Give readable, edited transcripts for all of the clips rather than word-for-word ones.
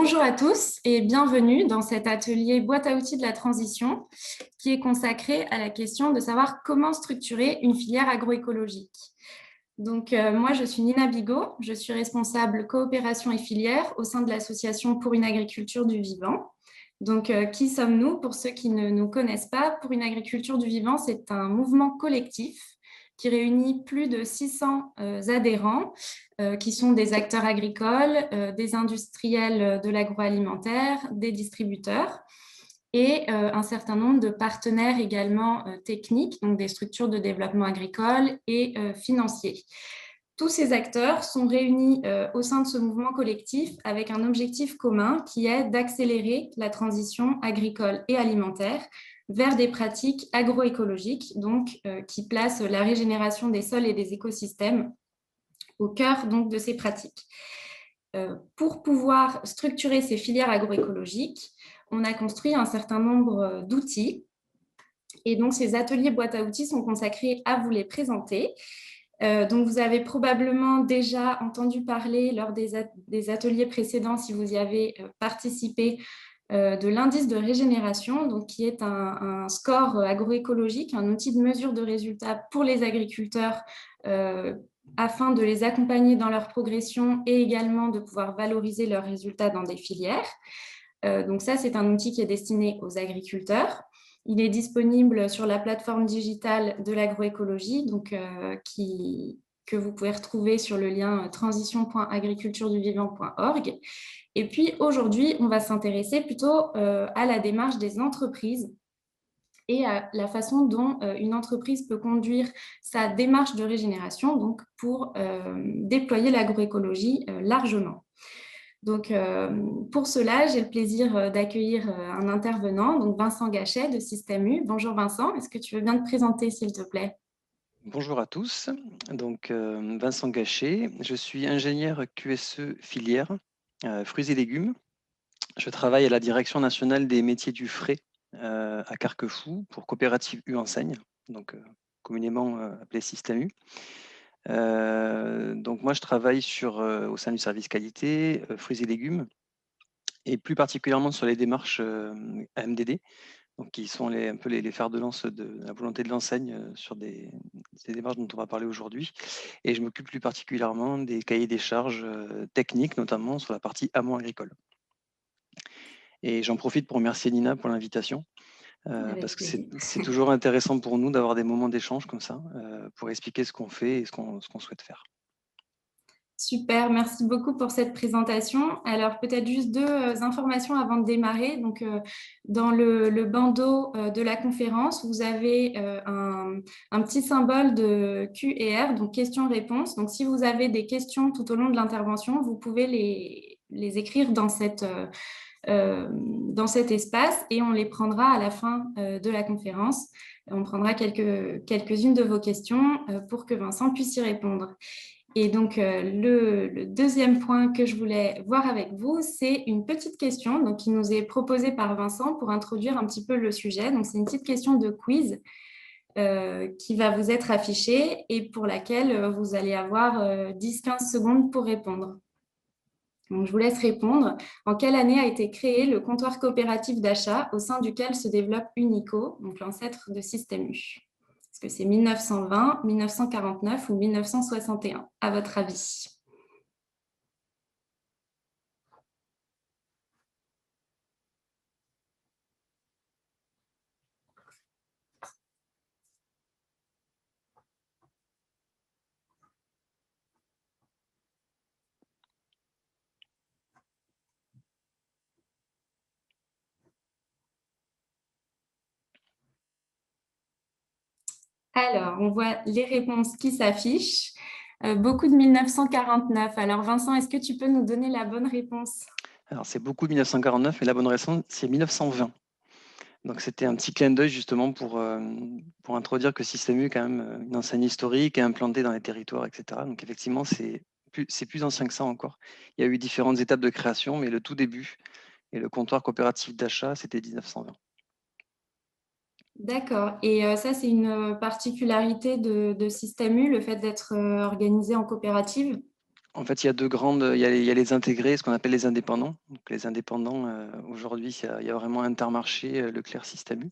Bonjour à tous et bienvenue dans cet atelier boîte à outils de la transition qui est consacré à la question de savoir comment structurer une filière agroécologique. Donc, moi, je suis Nina Bigot, je suis responsable coopération et filière au sein de l'Association pour une agriculture du vivant. Donc, qui sommes-nous? Pour ceux qui ne nous connaissent pas, Pour une agriculture du vivant, c'est un mouvement collectif qui réunit plus de 600 adhérents qui sont des acteurs agricoles, des industriels de l'agroalimentaire, des distributeurs et un certain nombre de partenaires également techniques, donc des structures de développement agricole et financiers. Tous ces acteurs sont réunis au sein de ce mouvement collectif avec un objectif commun qui est d'accélérer la transition agricole et alimentaire vers des pratiques agroécologiques, donc qui placent la régénération des sols et des écosystèmes au cœur donc, de ces pratiques. Pour pouvoir structurer ces filières agroécologiques, on a construit un certain nombre d'outils. Et donc, ces ateliers boîte à outils sont consacrés à vous les présenter. Donc, vous avez probablement déjà entendu parler lors des ateliers précédents, si vous y avez participé, de l'indice de régénération, donc qui est un score agroécologique, un outil de mesure de résultats pour les agriculteurs afin de les accompagner dans leur progression et également de pouvoir valoriser leurs résultats dans des filières. Donc ça, c'est un outil qui est destiné aux agriculteurs. Il est disponible sur la plateforme digitale de l'agroécologie, donc, que vous pouvez retrouver sur le lien transition.agricultureduvivant.org. Et puis aujourd'hui, on va s'intéresser plutôt à la démarche des entreprises et à la façon dont une entreprise peut conduire sa démarche de régénération donc pour déployer l'agroécologie largement. Donc, pour cela, j'ai le plaisir d'accueillir un intervenant, donc Vincent Gachet de Système U. Bonjour Vincent, est-ce que tu veux bien te présenter s'il te plaît? Bonjour à tous, donc Vincent Gachet, je suis ingénieur QSE filière fruits et légumes. Je travaille à la direction nationale des métiers du frais à Carquefou pour Coopérative U Enseigne, donc communément appelé Système U. Donc moi je travaille au sein du service qualité, fruits et légumes, et plus particulièrement sur les démarches AMDD, donc qui sont un peu les fers de lance de la volonté de l'enseigne sur des démarches dont on va parler aujourd'hui. Et je m'occupe plus particulièrement des cahiers des charges techniques, notamment sur la partie amont agricole. Et j'en profite pour remercier Nina pour l'invitation, Avec parce que plaisir. c'est toujours intéressant pour nous d'avoir des moments d'échange comme ça, pour expliquer ce qu'on fait et ce qu'on souhaite faire. Super, merci beaucoup pour cette présentation. Alors, peut-être juste deux informations avant de démarrer. Donc, dans le bandeau de la conférence, vous avez un petit symbole de Q et R, donc questions-réponses. Donc, si vous avez des questions tout au long de l'intervention, vous pouvez les écrire dans cet espace et on les prendra à la fin de la conférence. On prendra quelques-unes de vos questions pour que Vincent puisse y répondre. Et donc, le deuxième point que je voulais voir avec vous, c'est une petite question donc, qui nous est proposée par Vincent pour introduire un petit peu le sujet. Donc, c'est une petite question de quiz qui va vous être affichée et pour laquelle vous allez avoir 10-15 secondes pour répondre. Donc, je vous laisse répondre. En quelle année a été créé le comptoir coopératif d'achat au sein duquel se développe Unico, donc l'ancêtre de Système U? Est-ce que c'est 1920, 1949 ou 1961, à votre avis? Alors, on voit les réponses qui s'affichent. Beaucoup de 1949. Alors, Vincent, est-ce que tu peux nous donner la bonne réponse? Alors c'est beaucoup 1949, mais la bonne réponse c'est 1920. Donc c'était un petit clin d'œil justement pour introduire que Système U est quand même une enseigne historique et implantée dans les territoires, etc. Donc effectivement, c'est plus ancien que ça encore. Il y a eu différentes étapes de création, mais le tout début et le comptoir coopératif d'achat, c'était 1920. D'accord. Et ça, c'est une particularité de Système U, le fait d'être organisé en coopérative? En fait, il y a les intégrés, ce qu'on appelle les indépendants. Donc, les indépendants, aujourd'hui, il y a vraiment Intermarché, Leclerc, Système U.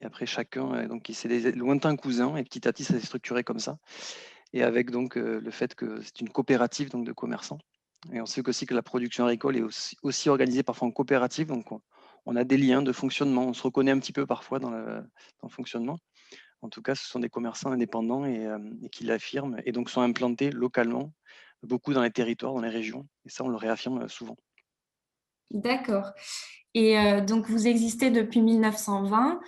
Et après, chacun, donc, c'est des lointains cousins, et petit à petit, ça s'est structuré comme ça. Et avec donc le fait que c'est une coopérative donc, de commerçants. Et on sait aussi que la production agricole est aussi organisée parfois en coopérative. Donc, on a des liens de fonctionnement. On se reconnaît un petit peu parfois dans le fonctionnement. En tout cas, ce sont des commerçants indépendants et qui l'affirment et donc sont implantés localement, beaucoup dans les territoires, dans les régions. Et ça, on le réaffirme souvent. D'accord. Et donc, vous existez depuis 1920.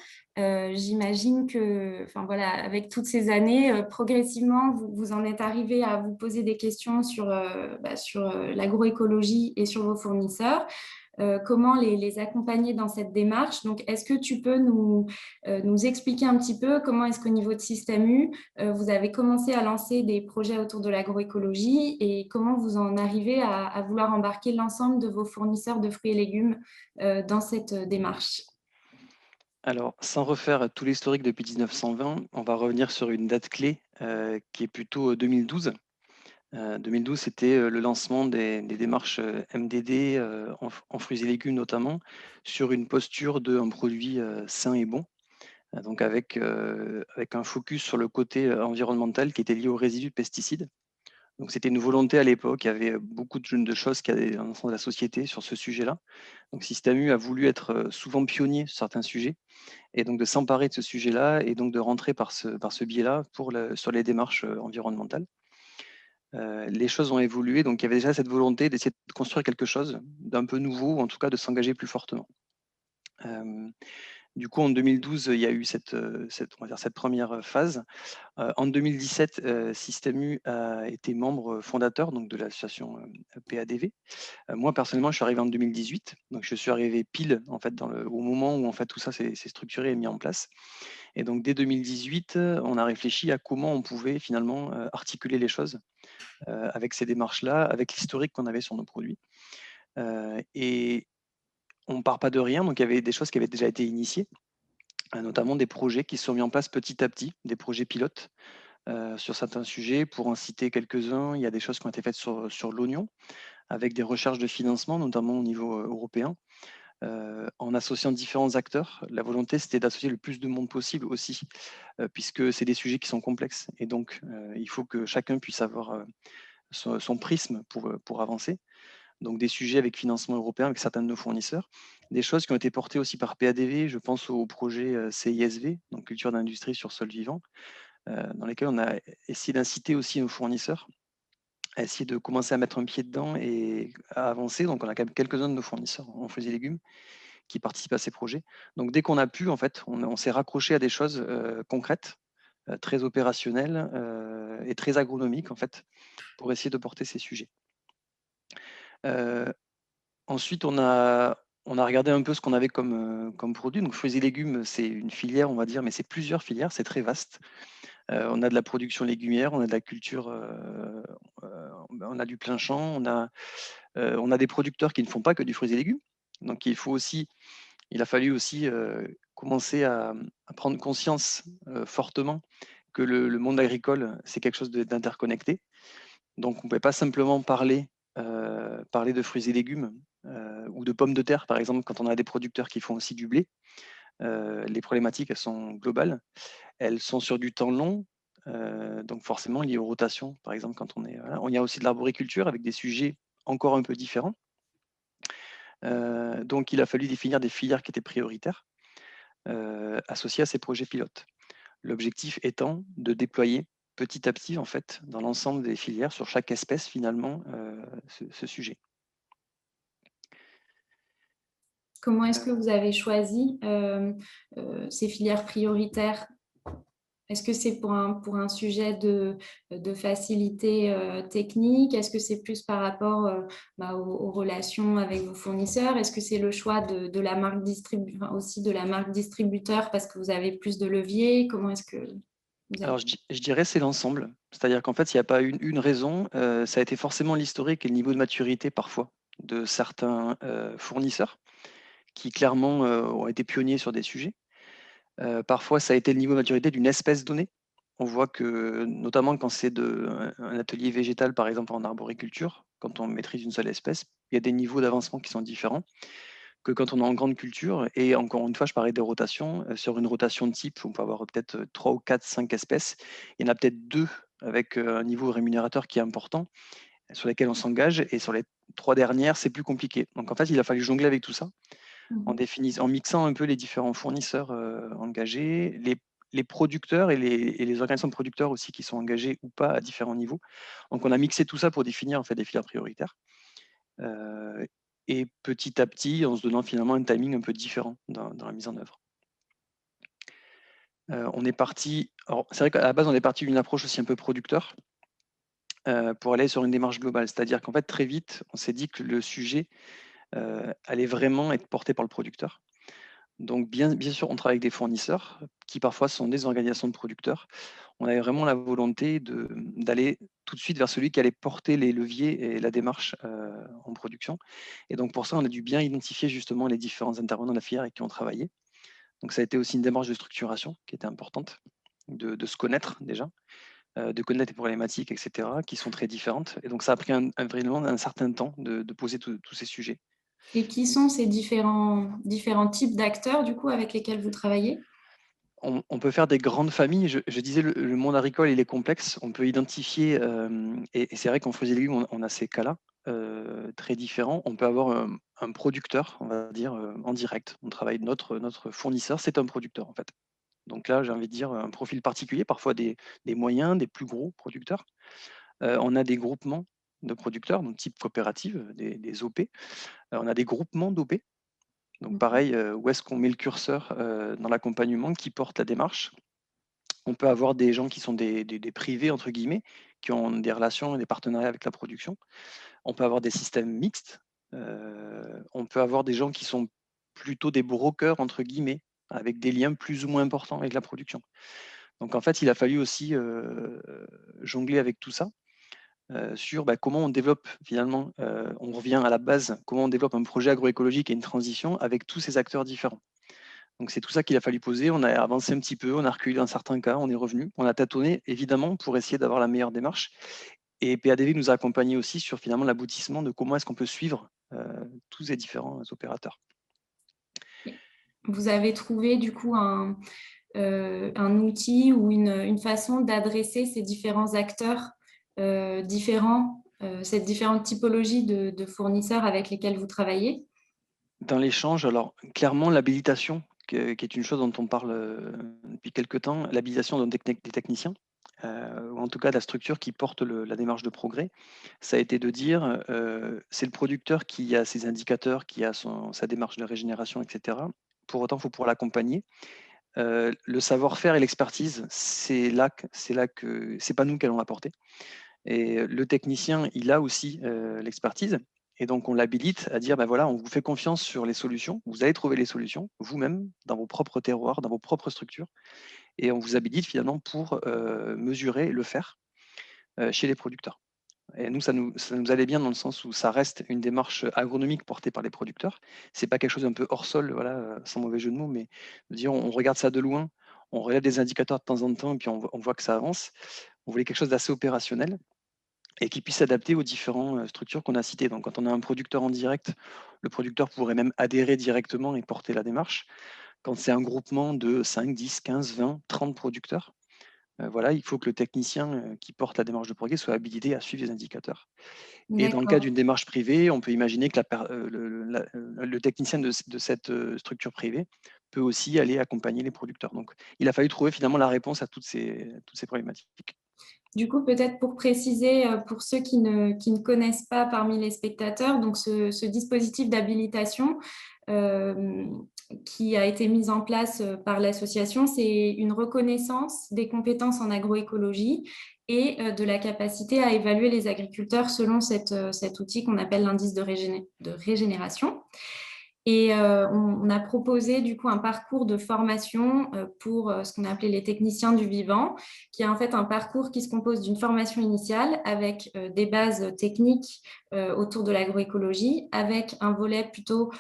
J'imagine que, enfin voilà, avec toutes ces années, progressivement, vous en êtes arrivé à vous poser des questions sur l'agroécologie et sur vos fournisseurs. Comment les accompagner dans cette démarche. Donc, est-ce que tu peux nous expliquer un petit peu comment est-ce qu'au niveau de Système U, vous avez commencé à lancer des projets autour de l'agroécologie et comment vous en arrivez à vouloir embarquer l'ensemble de vos fournisseurs de fruits et légumes dans cette démarche? Alors, sans refaire tout l'historique depuis 1920, on va revenir sur une date clé qui est plutôt 2012. 2012, c'était le lancement des démarches MDD en fruits et légumes notamment, sur une posture d'un produit sain et bon. Donc avec un focus sur le côté environnemental qui était lié aux résidus de pesticides. Donc c'était une volonté à l'époque, il y avait beaucoup de choses qui allaient dans le sens de la société sur ce sujet-là. Donc Système U a voulu être souvent pionnier sur certains sujets et donc de s'emparer de ce sujet-là et donc de rentrer par ce biais-là sur les démarches environnementales. Les choses ont évolué, donc il y avait déjà cette volonté d'essayer de construire quelque chose d'un peu nouveau, ou en tout cas de s'engager plus fortement. Du coup, en 2012, il y a eu on va dire cette première phase. En 2017, Système U a été membre fondateur donc, de l'association PADV. Moi, personnellement, je suis arrivé en 2018, donc je suis arrivé pile en fait, au moment où en fait, tout ça s'est structuré et mis en place. Et donc, dès 2018, on a réfléchi à comment on pouvait finalement articuler les choses avec ces démarches-là, avec l'historique qu'on avait sur nos produits. Et on ne part pas de rien, donc il y avait des choses qui avaient déjà été initiées, notamment des projets qui se sont mis en place petit à petit, des projets pilotes sur certains sujets. Pour en citer quelques-uns, il y a des choses qui ont été faites sur l'oignon, avec des recherches de financement, notamment au niveau européen, en associant différents acteurs. La volonté, c'était d'associer le plus de monde possible aussi, puisque c'est des sujets qui sont complexes. Et donc, il faut que chacun puisse avoir son prisme pour avancer. Donc des sujets avec financement européen, avec certains de nos fournisseurs. Des choses qui ont été portées aussi par PADV, je pense au projet CISV, donc culture d'industrie sur sol vivant, dans lesquels on a essayé d'inciter aussi nos fournisseurs à essayer de commencer à mettre un pied dedans et à avancer. Donc on a quand même quelques-uns de nos fournisseurs en fruits et légumes qui participent à ces projets. Donc dès qu'on a pu, en fait, on s'est raccroché à des choses concrètes, très opérationnelles et très agronomiques, en fait, pour essayer de porter ces sujets. Ensuite, on a regardé un peu ce qu'on avait comme produit. Donc, fruits et légumes, c'est une filière, on va dire, mais c'est plusieurs filières, c'est très vaste. On a de la production légumière, on a de la culture, on a du plein champ, on a des producteurs qui ne font pas que du fruits et légumes. Donc, il a fallu aussi commencer à prendre conscience fortement que le monde agricole, c'est quelque chose d'interconnecté. Donc, on ne pouvait pas simplement parler de fruits et légumes ou de pommes de terre, par exemple, quand on a des producteurs qui font aussi du blé. Les problématiques, elles sont globales. Elles sont sur du temps long, donc forcément liées aux rotations, par exemple, quand on est. Voilà. Il y a aussi de l'arboriculture avec des sujets encore un peu différents. Donc, il a fallu définir des filières qui étaient prioritaires associées à ces projets pilotes. L'objectif étant de déployer petit à petit, en fait, dans l'ensemble des filières, sur chaque espèce, finalement, ce sujet. Comment est-ce que vous avez choisi ces filières prioritaires? Est-ce que c'est pour un sujet de facilité technique? Est-ce que c'est plus par rapport aux relations avec vos fournisseurs? Est-ce que c'est le choix de la marque aussi de la marque distributeur parce que vous avez plus de levier? Comment est-ce que vous avez... Alors, je dirais c'est l'ensemble. C'est-à-dire qu'en fait, il n'y a pas une raison. Ça a été forcément l'historique et le niveau de maturité parfois de certains fournisseurs qui clairement ont été pionniers sur des sujets. Parfois, ça a été le niveau de maturité d'une espèce donnée. on voit que, notamment quand c'est un atelier végétal, par exemple en arboriculture, quand on maîtrise une seule espèce, il y a des niveaux d'avancement qui sont différents que quand on est en grande culture. Et encore une fois, je parlais des rotations. Sur une rotation de type, on peut avoir peut-être 3 ou 4, 5 espèces. Il y en a peut-être 2 avec un niveau rémunérateur qui est important, sur lesquels on s'engage. Et sur les 3 dernières, c'est plus compliqué. Donc en fait, il a fallu jongler avec tout ça, en mixant un peu les différents fournisseurs engagés, les producteurs et les organisations de producteurs aussi qui sont engagés ou pas à différents niveaux. Donc on a mixé tout ça pour définir en fait des filières prioritaires. Et petit à petit, en se donnant finalement un timing un peu différent dans la mise en œuvre. On est parti, c'est vrai qu'à la base, on est parti d'une approche aussi un peu producteur pour aller sur une démarche globale. C'est-à-dire qu'en fait, très vite, on s'est dit que le sujet allait vraiment être porté par le producteur. Donc, bien sûr, on travaille avec des fournisseurs qui parfois sont des organisations de producteurs. On avait vraiment la volonté d'aller tout de suite vers celui qui allait porter les leviers et la démarche en production. Et donc, pour ça, on a dû bien identifier justement les différents intervenants de la filière avec qui on travaillait. Donc, ça a été aussi une démarche de structuration qui était importante, de se connaître déjà, de connaître les problématiques, etc., qui sont très différentes. Et donc, ça a pris vraiment un certain temps de poser tous ces sujets. Et qui sont ces différents types d'acteurs, du coup, avec lesquels vous travaillez? On peut faire des grandes familles. Je disais, le monde agricole, il est complexe. On peut identifier, et c'est vrai qu'en fruits et légumes, on a ces cas-là très différents. On peut avoir un producteur, on va dire, en direct. On travaille notre fournisseur, c'est un producteur, en fait. Donc là, j'ai envie de dire un profil particulier, parfois des moyens, des plus gros producteurs. On a des groupements de producteurs, donc type coopérative, des OP. On a des groupements d'OP. Donc pareil, où est-ce qu'on met le curseur dans l'accompagnement, qui porte la démarche? On peut avoir des gens qui sont des privés, entre guillemets, qui ont des relations et des partenariats avec la production. On peut avoir des systèmes mixtes. On peut avoir des gens qui sont plutôt des brokers, entre guillemets, avec des liens plus ou moins importants avec la production. Donc en fait, il a fallu aussi jongler avec tout ça sur comment on développe finalement, on revient à la base, comment on développe un projet agroécologique et une transition avec tous ces acteurs différents. Donc c'est tout ça qu'il a fallu poser. On a avancé un petit peu, on a reculé dans certains cas, on est revenu, on a tâtonné évidemment pour essayer d'avoir la meilleure démarche. Et PADV nous a accompagnés aussi sur finalement l'aboutissement de comment est-ce qu'on peut suivre tous ces différents opérateurs. Vous avez trouvé du coup un outil ou une façon d'adresser ces différents acteurs différents, cette différente typologie de fournisseurs avec lesquels vous travaillez? Dans l'échange, alors clairement l'habilitation, qui est une chose dont on parle depuis quelques temps, l'habilitation des techniciens, ou en tout cas de la structure qui porte la démarche de progrès, ça a été de dire, c'est le producteur qui a ses indicateurs, qui a sa démarche de régénération, etc. Pour autant, il faut pouvoir l'accompagner. Le savoir-faire et l'expertise, c'est là que c'est pas nous qui allons l'apporter. Et le technicien, il a aussi l'expertise. Et donc, on l'habilite à dire, ben voilà, on vous fait confiance sur les solutions. Vous allez trouver les solutions vous-même, dans vos propres terroirs, dans vos propres structures. Et on vous habilite finalement pour mesurer, le faire chez les producteurs. Et nous, ça nous allait bien dans le sens où ça reste une démarche agronomique portée par les producteurs. C'est pas quelque chose d'un peu hors sol, voilà, sans mauvais jeu de mots, mais de dire on regarde ça de loin, on relève des indicateurs de temps en temps, et puis on voit que ça avance. On voulait quelque chose d'assez opérationnel et qui puisse s'adapter aux différentes structures qu'on a citées. Donc, quand on a un producteur en direct, le producteur pourrait même adhérer directement et porter la démarche. Quand c'est un groupement de 5, 10, 15, 20, 30 producteurs, voilà, il faut que le technicien qui porte la démarche de progrès soit habilité à suivre les indicateurs. Et dans le cas D'accord. d'une démarche privée, on peut imaginer que le technicien de cette structure privée peut aussi aller accompagner les producteurs. Donc, il a fallu trouver finalement la réponse à toutes ces problématiques. Du coup, peut-être pour préciser, pour ceux qui ne connaissent pas parmi les spectateurs, donc ce dispositif d'habilitation qui a été mis en place par l'association, c'est une reconnaissance des compétences en agroécologie et de la capacité à évaluer les agriculteurs selon cet outil qu'on appelle l'indice de régénération. Et on a proposé du coup un parcours de formation pour ce qu'on a appelé les techniciens du vivant, qui est en fait un parcours qui se compose d'une formation initiale avec des bases techniques autour de l'agroécologie, avec un volet plutôt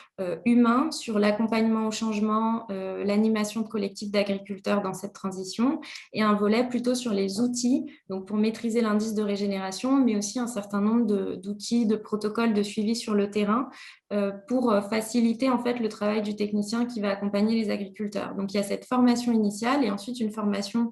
humain sur l'accompagnement au changement, l'animation de collectifs d'agriculteurs dans cette transition, et un volet plutôt sur les outils, donc pour maîtriser l'indice de régénération, mais aussi un certain nombre d'outils, de protocoles de suivi sur le terrain pour faciliter en fait le travail du technicien qui va accompagner les agriculteurs. Donc il y a cette formation initiale et ensuite une formation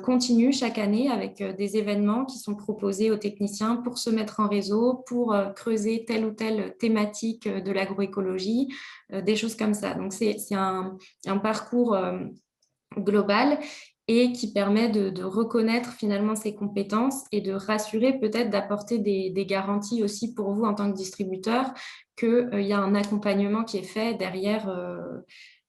continue chaque année avec des événements qui sont proposés aux techniciens pour se mettre en réseau, pour creuser telle ou telle thématique de l'agroécologie, des choses comme ça. Donc c'est un parcours global et qui permet de reconnaître finalement ses compétences et de rassurer, peut-être d'apporter des garanties aussi pour vous en tant que distributeur qu'il y a un accompagnement qui est fait derrière,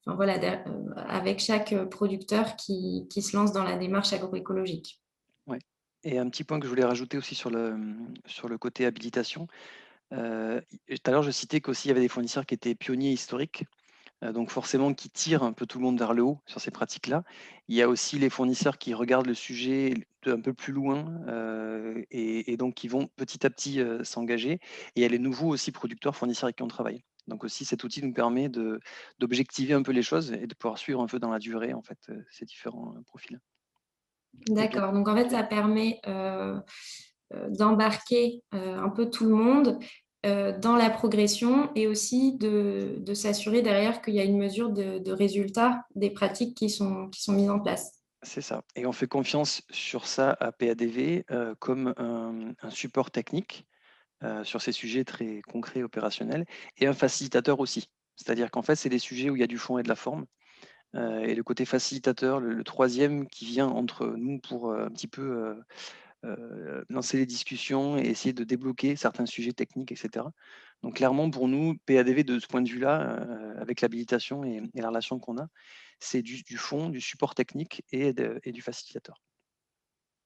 enfin, voilà, avec chaque producteur qui se lance dans la démarche agroécologique. Ouais. Et un petit point que je voulais rajouter aussi sur le côté habilitation. Tout à l'heure, je citais qu'aussi il y avait des fournisseurs qui étaient pionniers historiques, donc forcément qui tirent un peu tout le monde vers le haut sur ces pratiques-là. Il y a aussi les fournisseurs qui regardent le sujet un peu plus loin et donc qui vont petit à petit s'engager. Et il y a les nouveaux aussi producteurs, fournisseurs avec qui on travaille. Donc aussi cet outil nous permet d'objectiver un peu les choses et de pouvoir suivre un peu dans la durée en fait ces différents profils. Et donc, D'accord, donc en fait, ça permet d'embarquer un peu tout le monde dans la progression et aussi de s'assurer derrière qu'il y a une mesure de résultat des pratiques qui sont mises en place. c'est ça. Et on fait confiance sur ça à PADV comme un support technique sur ces sujets très concrets et opérationnels et un facilitateur aussi. C'est-à-dire qu'en fait, c'est des sujets où il y a du fond et de la forme. Et le côté facilitateur, le troisième qui vient entre nous pour un petit peu lancer les discussions et essayer de débloquer certains sujets techniques, etc. Donc clairement, pour nous, PADV, de ce point de vue-là, avec l'habilitation et la relation qu'on a, c'est du fond, du support technique et du facilitateur.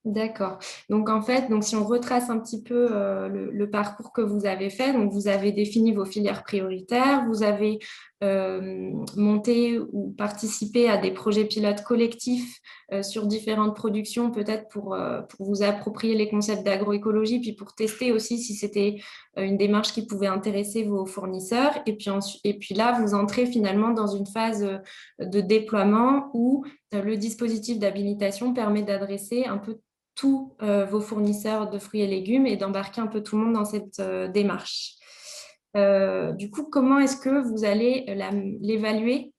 D'accord. Donc en fait, donc si on retrace un petit peu le parcours que vous avez fait, donc vous avez défini vos filières prioritaires, vous avez monté ou participé à des projets pilotes collectifs sur différentes productions, peut-être pour vous approprier les concepts d'agroécologie, puis pour tester aussi si c'était une démarche qui pouvait intéresser vos fournisseurs. Et puis là, vous entrez finalement dans une phase de déploiement où le dispositif d'habilitation permet d'adresser un peu tous vos fournisseurs de fruits et légumes et d'embarquer un peu tout le monde dans cette démarche. Du coup, comment est-ce que vous allez l'évaluer,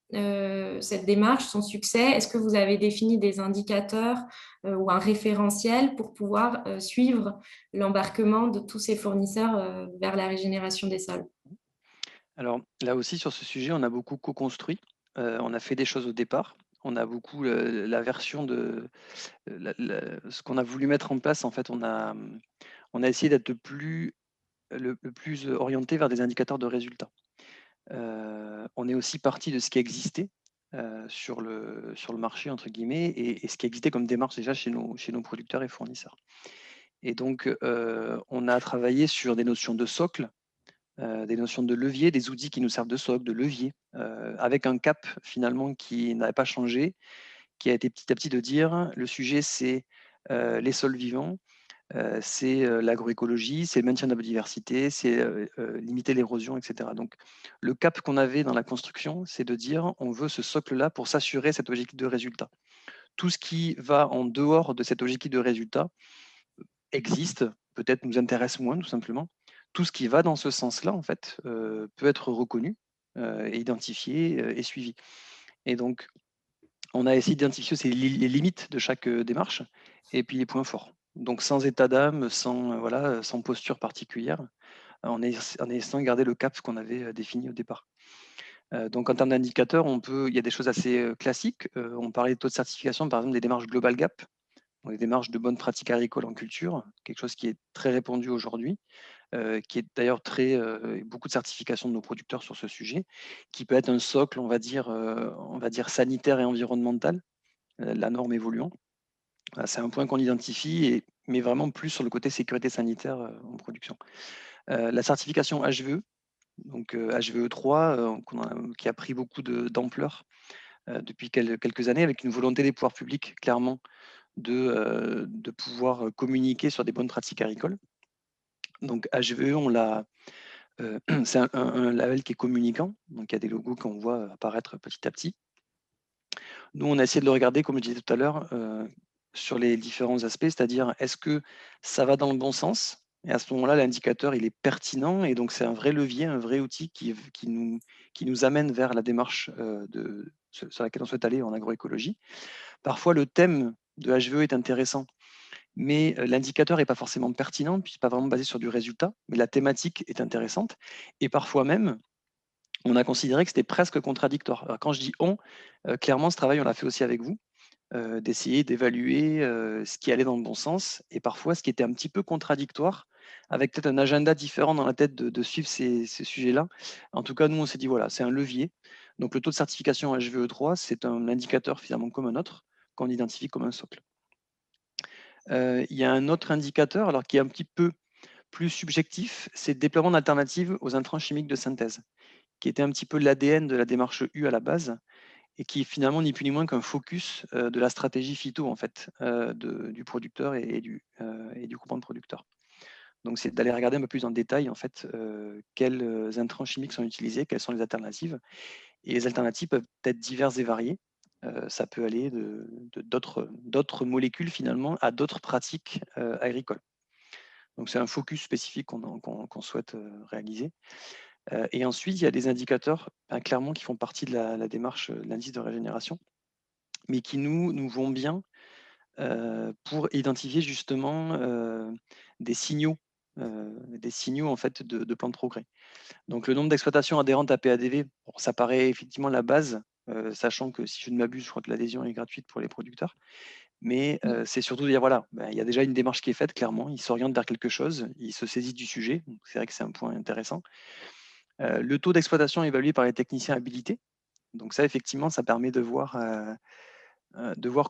cette démarche, son succès? Est-ce que vous avez défini des indicateurs ou un référentiel pour pouvoir suivre l'embarquement de tous ces fournisseurs vers la régénération des sols? Alors là aussi, sur ce sujet, on a beaucoup co-construit. On a fait des choses au départ. On a beaucoup la version de ce qu'on a voulu mettre en place. En fait, on a essayé d'être le plus orienté vers des indicateurs de résultats. On est aussi parti de ce qui existait sur le marché, entre guillemets, et ce qui existait comme démarche déjà chez nos producteurs et fournisseurs. Et donc, on a travaillé sur des notions de socle, des notions de levier, des outils qui nous servent de socle, de levier, avec un cap finalement qui n'avait pas changé, qui a été petit à petit de dire le sujet c'est les sols vivants, c'est l'agroécologie, c'est le maintien de la biodiversité, c'est limiter l'érosion, etc. Donc, le cap qu'on avait dans la construction, c'est de dire on veut ce socle-là pour s'assurer cet objectif de résultat. Tout ce qui va en dehors de cet objectif de résultat existe, peut-être nous intéresse moins, tout simplement. Tout ce qui va dans ce sens-là, en fait, peut être reconnu, et identifié et suivi. Et donc, on a essayé d'identifier aussi les limites de chaque démarche et puis les points forts. Donc sans état d'âme, sans, voilà, sans posture particulière, en essayant de garder le cap qu'on avait défini au départ. Donc en termes d'indicateurs, il y a des choses assez classiques. On parlait de taux de certification, par exemple des démarches Global Gap, donc des démarches de bonnes pratiques agricoles en culture, quelque chose qui est très répandu aujourd'hui, qui est d'ailleurs beaucoup de certifications de nos producteurs sur ce sujet, qui peut être un socle, on va dire sanitaire et environnemental, la norme évoluant. C'est un point qu'on identifie, mais vraiment plus sur le côté sécurité sanitaire en production. La certification HVE, Donc HVE3, qui a pris beaucoup d'ampleur depuis quelques années, avec une volonté des pouvoirs publics, clairement, de pouvoir communiquer sur des bonnes pratiques agricoles. Donc HVE, c'est un label qui est communicant, donc il y a des logos qu'on voit apparaître petit à petit. Nous, on a essayé de le regarder, comme je disais tout à l'heure, sur les différents aspects, c'est-à-dire est-ce que ça va dans le bon sens? Et à ce moment-là, l'indicateur, il est pertinent et donc c'est un vrai levier, un vrai outil qui nous amène vers la démarche sur laquelle on souhaite aller en agroécologie. Parfois, le thème de HVE est intéressant, mais l'indicateur n'est pas forcément pertinent, puis pas vraiment basé sur du résultat, mais la thématique est intéressante. Et parfois même, on a considéré que c'était presque contradictoire. Alors, quand je dis on, clairement, ce travail, on l'a fait aussi avec vous, d'essayer d'évaluer ce qui allait dans le bon sens et parfois ce qui était un petit peu contradictoire, avec peut-être un agenda différent dans la tête de suivre ces sujets-là. En tout cas, nous, on s'est dit, voilà, c'est un levier. Donc, le taux de certification HVE3, c'est un indicateur finalement comme un autre qu'on identifie comme un socle. Il y a un autre indicateur alors, qui est un petit peu plus subjectif, c'est le déploiement d'alternatives aux intrants chimiques de synthèse, qui était un petit peu l'ADN de la démarche U à la base, et qui est finalement ni plus ni moins qu'un focus de la stratégie phyto en fait, du producteur et du groupement de producteurs. Donc c'est d'aller regarder un peu plus en détail en fait quels intrants chimiques sont utilisés, quelles sont les alternatives. Et les alternatives peuvent être diverses et variées. Ça peut aller d'autres molécules finalement à d'autres pratiques agricoles. Donc c'est un focus spécifique qu'on souhaite réaliser. Et ensuite, il y a des indicateurs clairement qui font partie de la démarche de l'indice de régénération, mais qui nous vont bien pour identifier justement des signaux en fait de plan de progrès. Donc le nombre d'exploitations adhérentes à PADV, bon, ça paraît effectivement la base, sachant que si je ne m'abuse, je crois que l'adhésion est gratuite pour les producteurs. Mais c'est surtout de dire, voilà, il y a déjà une démarche qui est faite, clairement, ils s'orientent vers quelque chose, ils se saisissent du sujet, donc c'est vrai que c'est un point intéressant. Le taux d'exploitation évalué par les techniciens habilités, donc ça, effectivement, ça permet de voir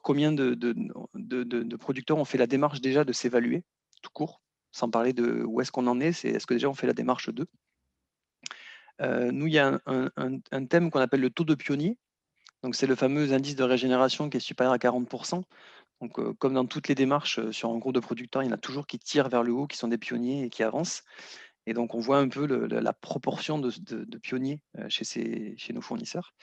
combien de producteurs ont fait la démarche déjà de s'évaluer, tout court, sans parler de où est-ce qu'on en est, c'est est-ce que déjà on fait la démarche d'eux. Nous, il y a un thème qu'on appelle le taux de pionnier, donc c'est le fameux indice de régénération qui est supérieur à 40%. Donc, comme dans toutes les démarches sur un groupe de producteurs, il y en a toujours qui tirent vers le haut, qui sont des pionniers et qui avancent. Et donc, on voit un peu la proportion de pionniers chez nos fournisseurs.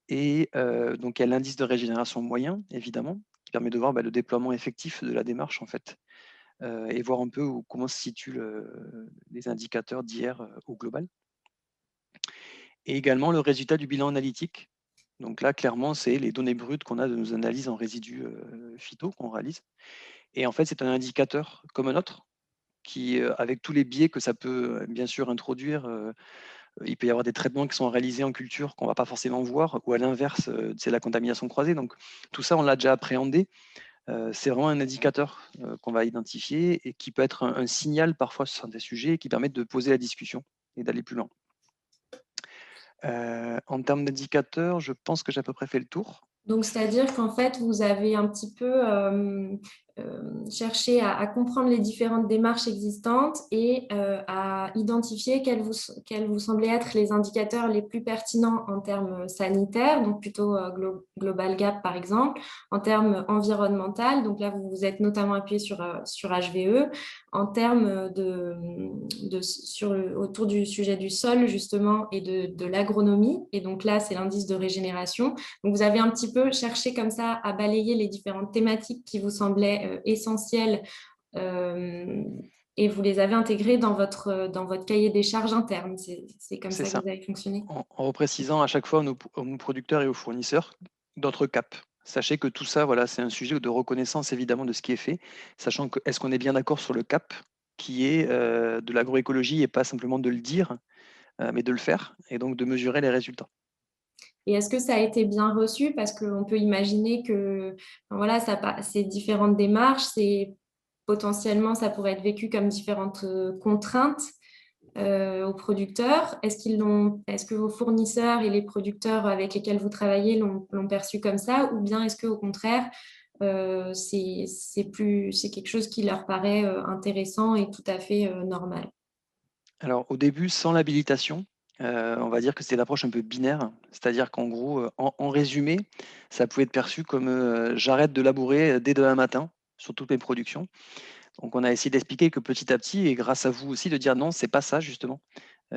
Et donc, il y a l'indice de régénération moyen, évidemment, qui permet de voir le déploiement effectif de la démarche, en fait, et voir un peu comment se situent les indicateurs d'hier au global. Et également le résultat du bilan analytique. Donc là, clairement, c'est les données brutes qu'on a de nos analyses en résidus phyto qu'on réalise. Et en fait, c'est un indicateur comme un autre, qui, avec tous les biais que ça peut bien sûr introduire, il peut y avoir des traitements qui sont réalisés en culture qu'on ne va pas forcément voir, ou à l'inverse, c'est la contamination croisée. Donc tout ça, on l'a déjà appréhendé. C'est vraiment un indicateur qu'on va identifier et qui peut être un signal parfois sur des sujets qui permettent de poser la discussion et d'aller plus loin. En termes d'indicateurs, je pense que j'ai à peu près fait le tour. Donc, c'est-à-dire qu'en fait, vous avez un petit peu cherché à comprendre les différentes démarches existantes et à identifier quels vous semblaient être les indicateurs les plus pertinents en termes sanitaires, donc plutôt Global Gap par exemple, en termes environnemental, donc là vous vous êtes notamment appuyé sur HVE, en termes autour du sujet du sol justement et de l'agronomie, et donc là c'est l'indice de régénération. Donc, vous avez un petit peu cherché comme ça à balayer les différentes thématiques qui vous semblaient essentielles et vous les avez intégrées dans votre cahier des charges interne. C'est comme C'est ça que ça. vous avez fonctionné. En reprécisant à chaque fois aux producteurs et aux fournisseurs d'autres caps. Sachez que tout ça, voilà, c'est un sujet de reconnaissance évidemment de ce qui est fait, sachant que est-ce qu'on est bien d'accord sur le cap qui est de l'agroécologie et pas simplement de le dire, mais de le faire et donc de mesurer les résultats. Et est-ce que ça a été bien reçu? Parce qu'on peut imaginer que enfin, voilà, ces différentes démarches, potentiellement, ça pourrait être vécu comme différentes contraintes aux producteurs. Est-ce que vos fournisseurs et les producteurs avec lesquels vous travaillez l'ont perçu comme ça? Ou bien est-ce qu'au contraire, c'est quelque chose qui leur paraît intéressant et tout à fait normal? Alors, au début, sans l'habilitation, on va dire que c'était l'approche un peu binaire. C'est-à-dire qu'en gros, en résumé, ça pouvait être perçu comme j'arrête de labourer dès demain matin sur toutes mes productions. Donc, on a essayé d'expliquer que petit à petit, et grâce à vous aussi, de dire non, c'est pas ça justement.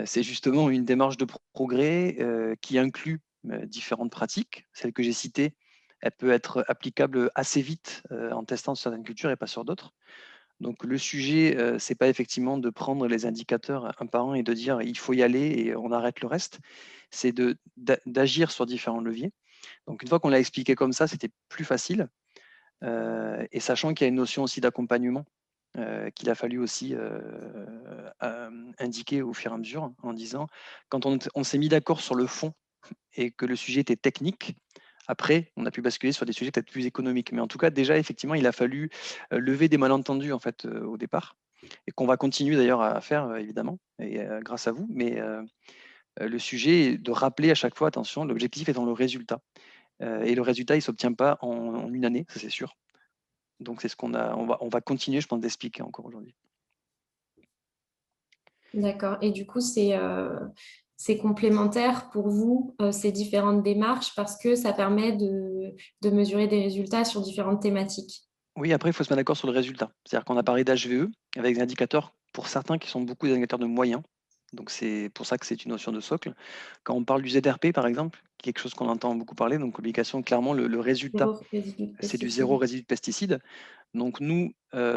C'est justement une démarche de progrès qui inclut différentes pratiques. Celle que j'ai citée, elle peut être applicable assez vite en testant sur certaines cultures et pas sur d'autres. Donc le sujet, c'est pas effectivement de prendre les indicateurs un par un et de dire il faut y aller et on arrête le reste. C'est d'agir sur différents leviers. Donc une fois qu'on l'a expliqué comme ça, c'était plus facile. Et sachant qu'il y a une notion aussi d'accompagnement qu'il a fallu aussi indiquer au fur et à mesure en disant quand on s'est mis d'accord sur le fond et que le sujet était technique, après, on a pu basculer sur des sujets peut-être plus économiques. Mais en tout cas, déjà, effectivement, il a fallu lever des malentendus en fait, au départ, et qu'on va continuer d'ailleurs à faire, évidemment, et grâce à vous. Mais le sujet est de rappeler à chaque fois, attention, l'objectif est dans le résultat. Et le résultat, il ne s'obtient pas en une année, ça c'est sûr. Donc c'est ce on va continuer, je pense, d'expliquer encore aujourd'hui. D'accord. Et du coup, c'est complémentaire pour vous, ces différentes démarches, parce que ça permet de mesurer des résultats sur différentes thématiques. Oui, après, il faut se mettre d'accord sur le résultat. C'est-à-dire qu'on a parlé d'HVE avec des indicateurs, pour certains, qui sont beaucoup des indicateurs de moyens. Donc, c'est pour ça que c'est une notion de socle. Quand on parle du ZRP, par exemple, quelque chose qu'on entend beaucoup parler, donc l'obligation, clairement, le résultat, Zéro résidu de c'est du zéro pesticides. résidu de pesticides. Donc, nous,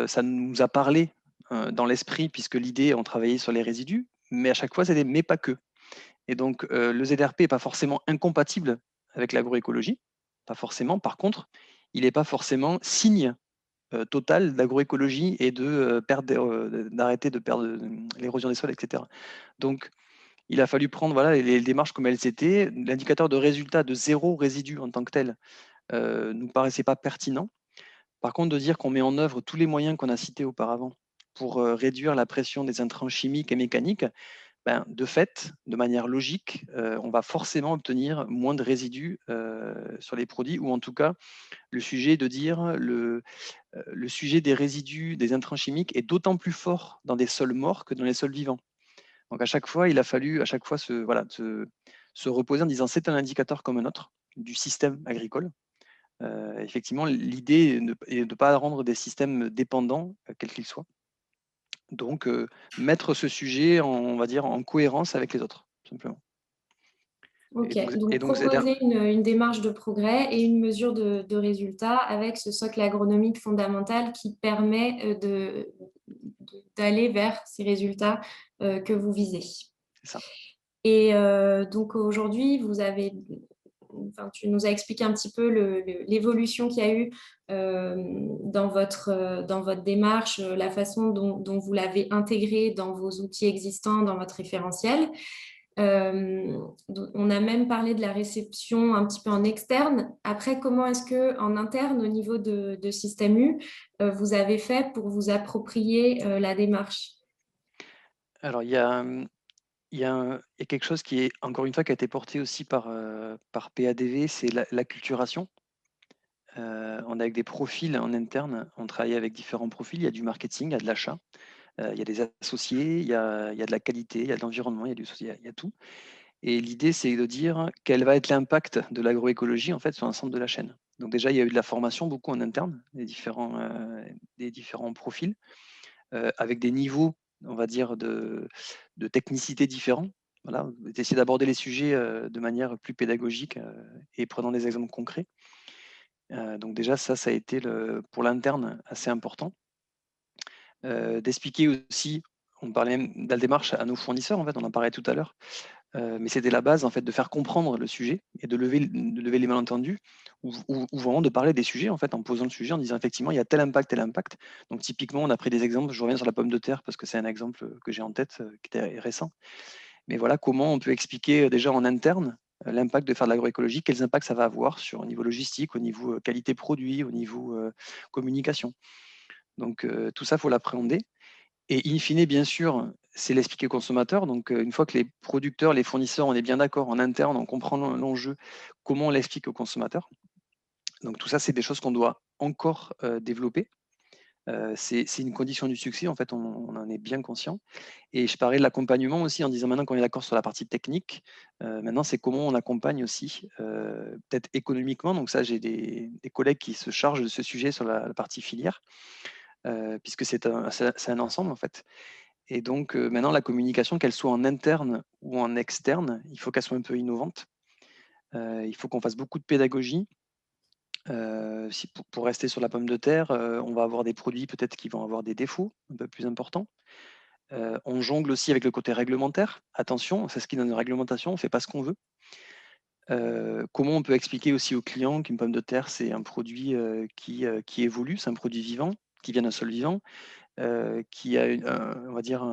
ça nous a parlé dans l'esprit, puisque l'idée, on travaillait sur les résidus, mais à chaque fois, c'était mais pas que. Et donc, le ZRP n'est pas forcément incompatible avec l'agroécologie, pas forcément. Par contre, il n'est pas forcément signe total d'agroécologie et d'arrêter de perdre l'érosion des sols, etc. Donc, il a fallu prendre voilà, les démarches comme elles étaient. L'indicateur de résultat de zéro résidu en tant que tel nous paraissait pas pertinent. Par contre, de dire qu'on met en œuvre tous les moyens qu'on a cités auparavant pour réduire la pression des intrants chimiques et mécaniques, ben, de fait, de manière logique, on va forcément obtenir moins de résidus sur les produits, ou en tout cas, le sujet de dire le sujet des résidus, des intrants chimiques est d'autant plus fort dans des sols morts que dans les sols vivants. Donc à chaque fois, il a fallu à chaque fois se reposer en disant c'est un indicateur comme un autre du système agricole. Effectivement, l'idée est de ne pas rendre des systèmes dépendants, quels qu'ils soient. Donc, mettre ce sujet, on va dire, en cohérence avec les autres, tout simplement. Et Ok, donc, et donc donc proposer une démarche de progrès et une mesure de résultat avec ce socle agronomique fondamental qui permet d'aller vers ces résultats que vous visez. c'est ça. Et donc aujourd'hui, tu nous as expliqué un petit peu l'évolution qu'il y a eu dans votre démarche, la façon dont vous l'avez intégré dans vos outils existants, dans votre référentiel. On a même parlé de la réception un petit peu en externe. Après, comment est-ce que en interne, au niveau de Système U, vous avez fait pour vous approprier la démarche? Alors, il y a quelque chose qui est, encore une fois, qui a été porté aussi par PADV, c'est l'acculturation. On a avec des profils en interne, on travaille avec différents profils. Il y a du marketing, il y a de l'achat, il y a des associés, il y a de la qualité, il y a de l'environnement, il y a tout. Et l'idée, c'est de dire quel va être l'impact de l'agroécologie en fait sur l'ensemble de la chaîne. Donc déjà, il y a eu de la formation beaucoup en interne, des différents profils, avec des niveaux, on va dire, de technicité différents. Voilà, d'essayer d'aborder les sujets de manière plus pédagogique et prenant des exemples concrets. Donc déjà, ça a été pour l'interne assez important. D'expliquer aussi, on parlait même de la démarche à nos fournisseurs, en fait, on en parlait tout à l'heure, mais c'était la base en fait de faire comprendre le sujet et de lever les malentendus, ou vraiment de parler des sujets en fait en posant le sujet en disant effectivement il y a tel impact, tel impact. Donc typiquement on a pris des exemples, je reviens sur la pomme de terre parce que c'est un exemple que j'ai en tête qui était récent. Mais voilà comment on peut expliquer déjà en interne l'impact de faire de l'agroécologie, quels impacts ça va avoir au niveau logistique, au niveau qualité produit, au niveau communication. Donc tout ça, il faut l'appréhender. Et in fine, bien sûr, c'est l'expliquer au consommateur. Donc une fois que les producteurs, les fournisseurs, on est bien d'accord en interne, on comprend l'enjeu, comment on l'explique au consommateur. Donc tout ça, c'est des choses qu'on doit encore développer. C'est une condition du succès, en fait, on en est bien conscient. Et je parlais de l'accompagnement aussi en disant maintenant qu'on est d'accord sur la partie technique, maintenant c'est comment on accompagne aussi, peut-être économiquement. Donc ça, j'ai des collègues qui se chargent de ce sujet sur la partie filière, puisque c'est un ensemble en fait. Et donc maintenant la communication, qu'elle soit en interne ou en externe, il faut qu'elle soit un peu innovante. Il faut qu'on fasse beaucoup de pédagogie. Si pour rester sur la pomme de terre, on va avoir des produits peut-être qui vont avoir des défauts un peu plus importants. On jongle aussi avec le côté réglementaire. Attention, c'est ce qui est dans une réglementation, on ne fait pas ce qu'on veut. Comment on peut expliquer aussi aux clients qu'une pomme de terre, c'est un produit qui évolue, c'est un produit vivant, qui vient d'un sol vivant, qui a on va dire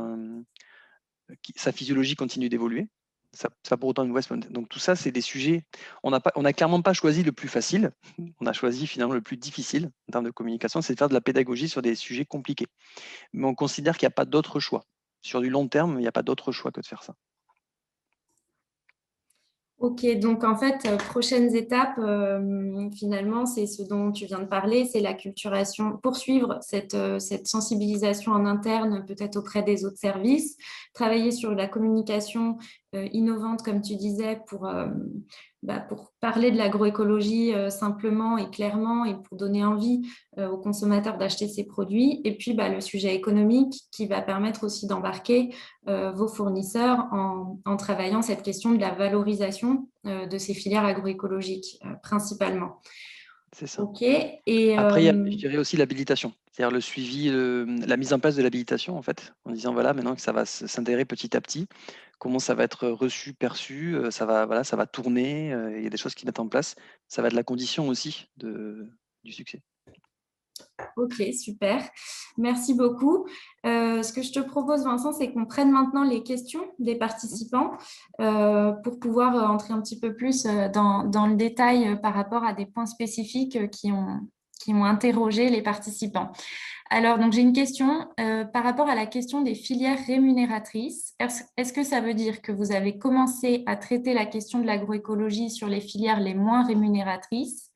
sa physiologie continue d'évoluer. Ça pour autant une mauvaise pomme de terre. Donc tout ça, c'est des sujets. On n'a clairement pas choisi le plus facile. On a choisi finalement le plus difficile en termes de communication, c'est de faire de la pédagogie sur des sujets compliqués. Mais on considère qu'il n'y a pas d'autre choix. Sur du long terme, il n'y a pas d'autre choix que de faire ça. Ok, donc en fait, prochaines étapes, finalement, c'est ce dont tu viens de parler, c'est l'acculturation, poursuivre cette sensibilisation en interne, peut-être auprès des autres services, travailler sur la communication innovante, comme tu disais, pour parler de l'agroécologie simplement et clairement et pour donner envie aux consommateurs d'acheter ces produits. Et puis, le sujet économique qui va permettre aussi d'embarquer vos fournisseurs en travaillant cette question de la valorisation de ces filières agroécologiques principalement. C'est ça. Ok. Et Après, je dirais aussi l'habilitation, c'est-à-dire le suivi, la mise en place de l'habilitation, en fait, en disant voilà, maintenant que ça va s'intégrer petit à petit, comment ça va être reçu, perçu, voilà, ça va tourner, il y a des choses qui mettent en place. Ça va être la condition aussi du succès. Ok, super. Merci beaucoup. Ce que je te propose, Vincent, c'est qu'on prenne maintenant les questions des participants pour pouvoir entrer un petit peu plus dans le détail par rapport à des points spécifiques qui ont interrogé les participants. Alors, donc j'ai une question par rapport à la question des filières rémunératrices. Est-ce que ça veut dire que vous avez commencé à traiter la question de l'agroécologie sur les filières les moins rémunératrices,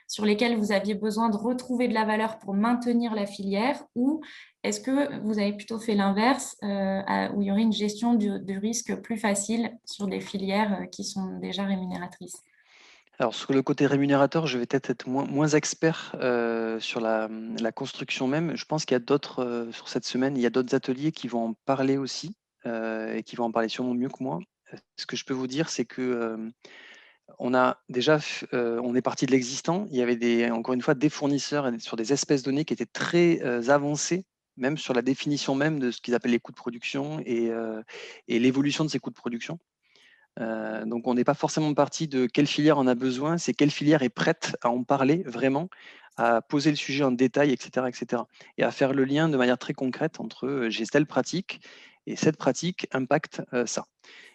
sur lesquelles vous aviez besoin de retrouver de la valeur pour maintenir la filière, ou est-ce que vous avez plutôt fait l'inverse, où il y aurait une gestion du risque plus facile sur des filières qui sont déjà rémunératrices? Alors, sur le côté rémunérateur, je vais peut-être être moins expert sur la construction même. Je pense qu'il y a d'autres, sur cette semaine, il y a d'autres ateliers qui vont en parler aussi et qui vont en parler sûrement mieux que moi. Ce que je peux vous dire, c'est que on a déjà, on est parti de l'existant. Il y avait encore une fois des fournisseurs sur des espèces données qui étaient très avancés, même sur la définition même de ce qu'ils appellent les coûts de production et l'évolution de ces coûts de production. Donc, on n'est pas forcément parti de quelle filière en a besoin, c'est quelle filière est prête à en parler vraiment, à poser le sujet en détail, etc., etc. Et à faire le lien de manière très concrète entre j'ai telle pratique et cette pratique impacte ça.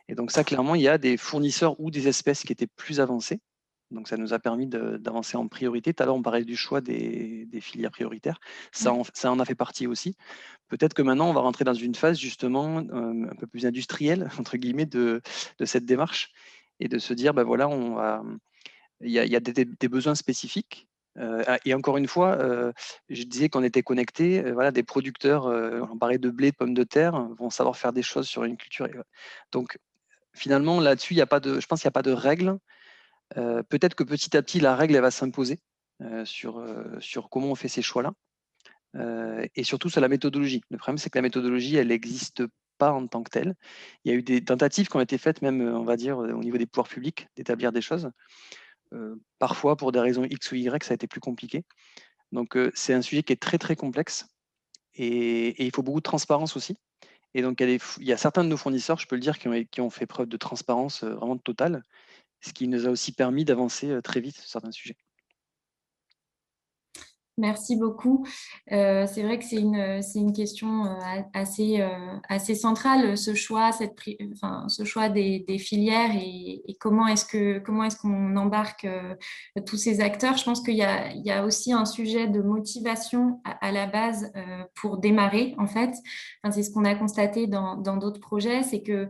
Et donc ça, clairement, il y a des fournisseurs ou des espèces qui étaient plus avancées. Donc ça nous a permis d'avancer en priorité. Tout à l'heure, on parlait du choix des filières prioritaires. Ça en a fait partie aussi. Peut-être que maintenant, on va rentrer dans une phase justement un peu plus industrielle, entre guillemets, de cette démarche et de se dire, ben voilà, il y a des besoins spécifiques. Et encore une fois, je disais qu'on était connectés. Voilà, des producteurs, on parlait de blé, de pommes de terre, vont savoir faire des choses sur une culture. Donc, finalement, là-dessus, je pense qu'il n'y a pas de règle. Peut-être que petit à petit, la règle elle va s'imposer sur comment on fait ces choix-là. Et surtout sur la méthodologie. Le problème, c'est que la méthodologie, elle n'existe pas en tant que telle. Il y a eu des tentatives qui ont été faites, même, on va dire, au niveau des pouvoirs publics, d'établir des choses. Parfois, pour des raisons X ou Y, ça a été plus compliqué. Donc, c'est un sujet qui est très, très complexe et il faut beaucoup de transparence aussi. Et donc, il y a certains de nos fournisseurs, je peux le dire, qui ont fait preuve de transparence vraiment totale, ce qui nous a aussi permis d'avancer très vite sur certains sujets. Merci beaucoup. C'est vrai que c'est une question assez centrale, ce choix, ce choix des filières et comment est-ce qu'on embarque tous ces acteurs. Je pense qu'il y a aussi un sujet de motivation à la base pour démarrer, en fait. Enfin, c'est ce qu'on a constaté dans d'autres projets, c'est que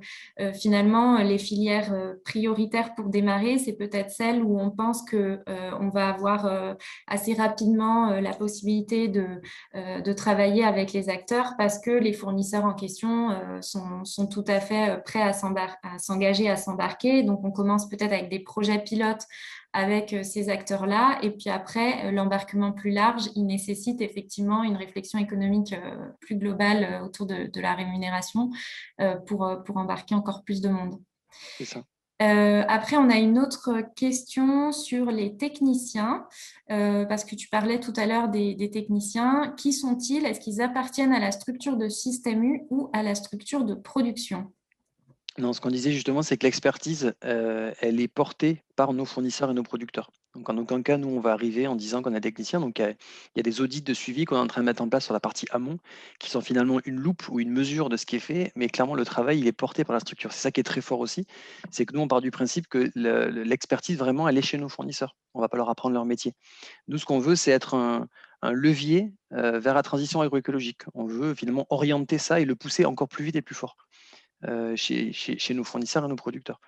finalement, les filières prioritaires pour démarrer, c'est peut-être celles où on pense qu'on va avoir assez rapidement la possibilité de travailler avec les acteurs parce que les fournisseurs en question sont tout à fait prêts à s'engager, à s'embarquer. Donc, on commence peut-être avec des projets pilotes avec ces acteurs-là. Et puis après, l'embarquement plus large, il nécessite effectivement une réflexion économique plus globale autour de la rémunération pour embarquer encore plus de monde. C'est ça. Après, on a une autre question sur les techniciens, parce que tu parlais tout à l'heure des techniciens. Qui sont-ils? Est-ce qu'ils appartiennent à la structure de système U ou à la structure de production? Non, ce qu'on disait justement, c'est que l'expertise, elle est portée par nos fournisseurs et nos producteurs. Donc en aucun cas, nous, on va arriver en disant qu'on est technicien. Donc il y a des audits de suivi qu'on est en train de mettre en place sur la partie amont, qui sont finalement une loupe ou une mesure de ce qui est fait, mais clairement, le travail, il est porté par la structure. C'est ça qui est très fort aussi, c'est que nous, on part du principe que l'expertise, vraiment, elle est chez nos fournisseurs. On ne va pas leur apprendre leur métier. Nous, ce qu'on veut, c'est être un levier vers la transition agroécologique. On veut finalement orienter ça et le pousser encore plus vite et plus fort. Chez nos fournisseurs et nos producteurs.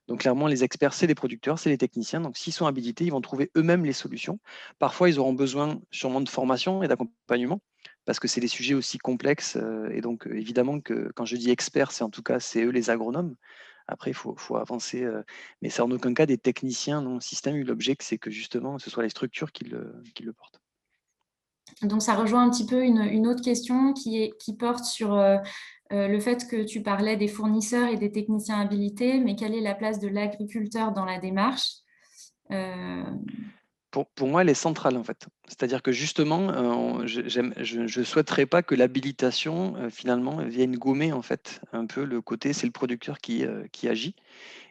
Donc clairement, les experts, c'est les producteurs, c'est les techniciens. Donc s'ils sont habilités, ils vont trouver eux-mêmes les solutions. Parfois, ils auront besoin sûrement de formation et d'accompagnement parce que c'est des sujets aussi complexes. Et donc évidemment que quand je dis experts, c'est en tout cas, c'est eux les agronomes. Après, il faut avancer, mais c'est en aucun cas des techniciens dans le système. L'objet, c'est que justement, ce soit les structures qui le portent. Donc, ça rejoint un petit peu une autre question qui porte sur le fait que tu parlais des fournisseurs et des techniciens habilités, mais quelle est la place de l'agriculteur dans la démarche? Pour moi, elle est centrale, en fait. C'est-à-dire que justement, je ne souhaiterais pas que l'habilitation, finalement, vienne gommer, en fait, un peu le côté, c'est le producteur qui agit,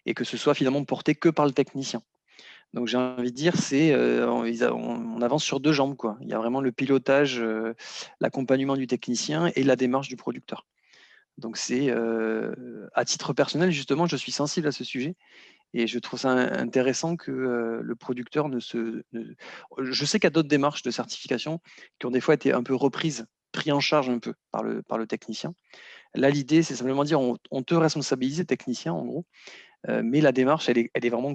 et que ce soit finalement porté que par le technicien. Donc j'ai envie de dire, on avance sur deux jambes, quoi. Il y a vraiment le pilotage, l'accompagnement du technicien et la démarche du producteur. Donc c'est, à titre personnel, justement, je suis sensible à ce sujet. Et je trouve ça intéressant que le producteur ne se. Je sais qu'il y a d'autres démarches de certification qui ont des fois été un peu reprises, pris en charge un peu par le technicien. Là, l'idée, c'est simplement dire on te responsabilise, le technicien, en gros, mais la démarche, elle est vraiment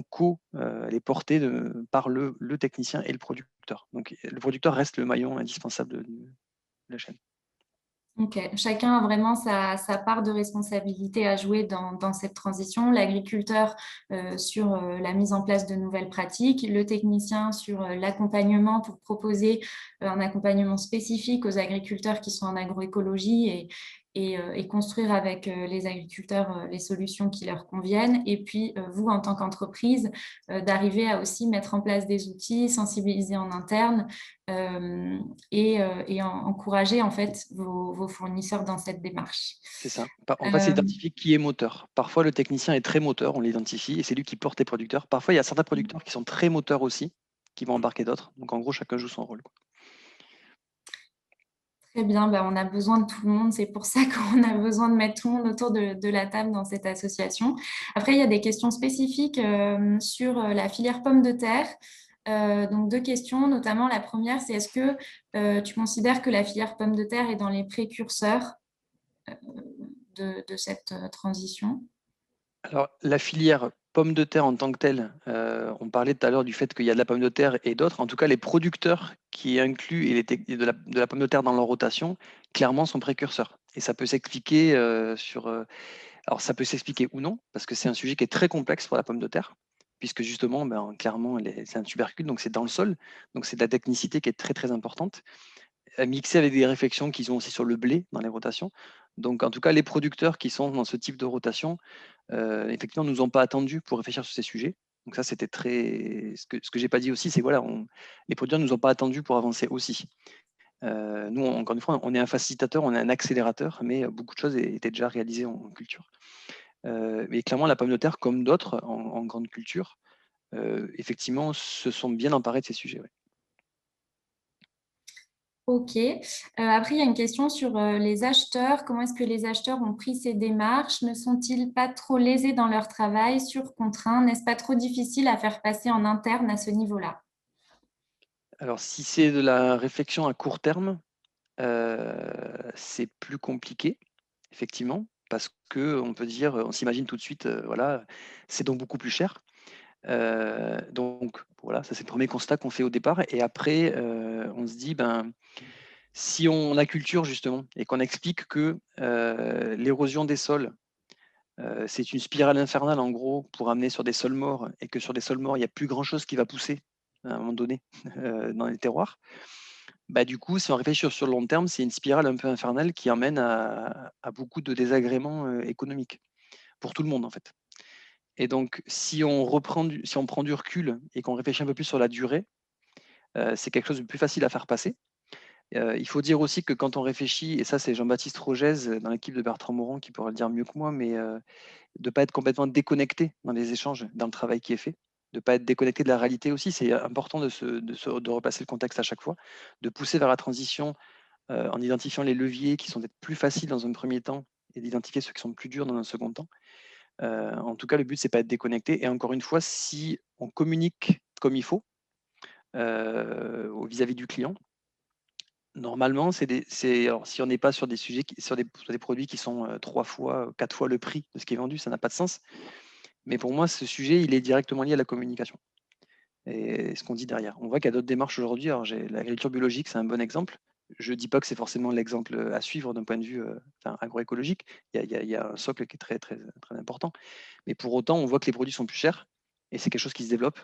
elle est portée par le technicien et le producteur. Donc, le producteur reste le maillon indispensable de la chaîne. Ok, chacun a vraiment sa part de responsabilité à jouer dans cette transition. L'agriculteur sur la mise en place de nouvelles pratiques, le technicien sur l'accompagnement pour proposer un accompagnement spécifique aux agriculteurs qui sont en agroécologie et construire avec les agriculteurs les solutions qui leur conviennent. Et puis, vous, en tant qu'entreprise, d'arriver à aussi mettre en place des outils, sensibiliser en interne et encourager en fait vos fournisseurs dans cette démarche. C'est ça. En fait, c'est identifier qui est moteur. Parfois, le technicien est très moteur, on l'identifie, et c'est lui qui porte les producteurs. Parfois, il y a certains producteurs qui sont très moteurs aussi, qui vont embarquer d'autres. Donc, en gros, chacun joue son rôle, quoi. Très bien, ben, on a besoin de tout le monde. C'est pour ça qu'on a besoin de mettre tout le monde autour de la table dans cette association. Après, il y a des questions spécifiques sur la filière pommes de terre. Donc, deux questions, notamment la première, c'est est-ce que tu considères que la filière pommes de terre est dans les précurseurs de cette transition? Alors, la filière pommes de terre en tant que telle, on parlait tout à l'heure du fait qu'il y a de la pomme de terre et d'autres. En tout cas, les producteurs qui incluent de la pomme de terre dans leur rotation, clairement, sont précurseurs. Et ça peut s'expliquer alors, ça peut s'expliquer ou non, parce que c'est un sujet qui est très complexe pour la pomme de terre, puisque justement, ben, clairement, c'est un tubercule, donc c'est dans le sol. Donc, c'est de la technicité qui est très, très importante, mixée avec des réflexions qu'ils ont aussi sur le blé dans les rotations. Donc, en tout cas, les producteurs qui sont dans ce type de rotation, effectivement, ne nous ont pas attendus pour réfléchir sur ces sujets. Donc ça, c'était très. Ce que j'ai pas dit aussi, c'est voilà, les producteurs ne nous ont pas attendus pour avancer aussi. Nous, encore une fois, on est un facilitateur, on est un accélérateur, mais beaucoup de choses étaient déjà réalisées en culture. Mais clairement, la pomme de terre, comme d'autres en grande culture, effectivement, se sont bien emparés de ces sujets. Ouais. Ok. Après, il y a une question sur les acheteurs. Comment est-ce que les acheteurs ont pris ces démarches? Ne sont-ils pas trop lésés dans leur travail, surcontraints? N'est-ce pas trop difficile à faire passer en interne à ce niveau-là? Alors, si c'est de la réflexion à court terme, c'est plus compliqué, effectivement, parce que on peut dire, on s'imagine tout de suite, voilà, c'est donc beaucoup plus cher. Donc voilà, ça c'est le premier constat qu'on fait au départ. Et après, on se dit, si on acculture justement et qu'on explique que l'érosion des sols, c'est une spirale infernale en gros pour amener sur des sols morts et que sur des sols morts, il n'y a plus grand-chose qui va pousser à un moment donné dans les terroirs, du coup, si on réfléchit sur le long terme, c'est une spirale un peu infernale qui emmène à beaucoup de désagréments économiques pour tout le monde en fait. Et donc, si on prend du recul et qu'on réfléchit un peu plus sur la durée, c'est quelque chose de plus facile à faire passer. Il faut dire aussi que quand on réfléchit, et ça c'est Jean-Baptiste Rogez dans l'équipe de Bertrand Moron qui pourra le dire mieux que moi, mais de ne pas être complètement déconnecté dans les échanges, dans le travail qui est fait, de ne pas être déconnecté de la réalité aussi. C'est important de replacer le contexte à chaque fois, de pousser vers la transition en identifiant les leviers qui sont peut-être plus faciles dans un premier temps et d'identifier ceux qui sont plus durs dans un second temps. En tout cas, le but, c'est pas être déconnecté. Et encore une fois, si on communique comme il faut vis-à-vis du client, normalement, alors, si on n'est pas sur des sujets, sur des produits qui sont 3 fois, 4 fois le prix de ce qui est vendu, ça n'a pas de sens. Mais pour moi, ce sujet, il est directement lié à la communication et ce qu'on dit derrière. On voit qu'il y a d'autres démarches aujourd'hui. Alors, l'agriculture biologique, c'est un bon exemple. Je ne dis pas que c'est forcément l'exemple à suivre d'un point de vue agroécologique. Il y a un socle qui est très, très, très important. Mais pour autant, on voit que les produits sont plus chers et c'est quelque chose qui se développe.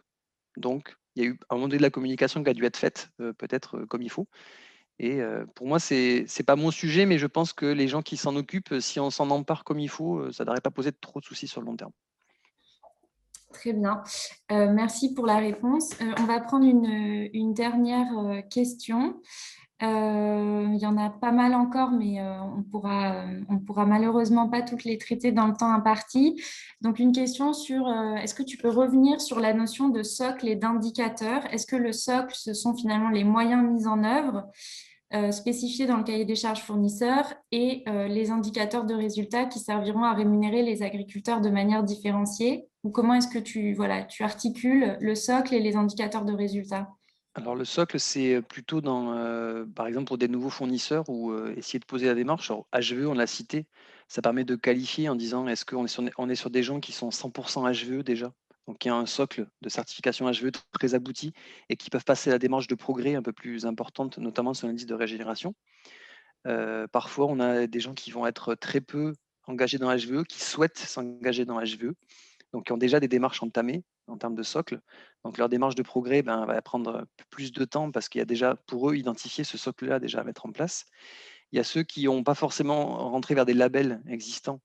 Donc, il y a eu un moment donné de la communication qui a dû être faite, peut-être comme il faut. Et pour moi, c'est pas mon sujet, mais je pense que les gens qui s'en occupent, si on s'en empare comme il faut, ça ne devrait pas poser trop de soucis sur le long terme. Très bien. Merci pour la réponse. On va prendre une dernière question. Il y en a pas mal encore, mais on pourra malheureusement pas toutes les traiter dans le temps imparti. Donc, une question sur, est-ce que tu peux revenir sur la notion de socle et d'indicateur? Est-ce que le socle, ce sont finalement les moyens mis en œuvre spécifiés dans le cahier des charges fournisseurs et les indicateurs de résultats qui serviront à rémunérer les agriculteurs de manière différenciée? Ou comment est-ce que tu articules le socle et les indicateurs de résultats? Alors le socle, c'est plutôt par exemple, pour des nouveaux fournisseurs ou essayer de poser la démarche. Alors, HVE, on l'a cité, ça permet de qualifier en disant est-ce qu'on est sur des gens qui sont 100% HVE déjà, donc il y a un socle de certification HVE très abouti et qui peuvent passer la démarche de progrès un peu plus importante, notamment sur l'indice de régénération. Parfois, on a des gens qui vont être très peu engagés dans HVE, qui souhaitent s'engager dans HVE, donc qui ont déjà des démarches entamées en termes de socle. Donc leur démarche de progrès va prendre plus de temps parce qu'il y a déjà pour eux identifié ce socle-là déjà à mettre en place. Il y a ceux qui n'ont pas forcément rentré vers des labels existants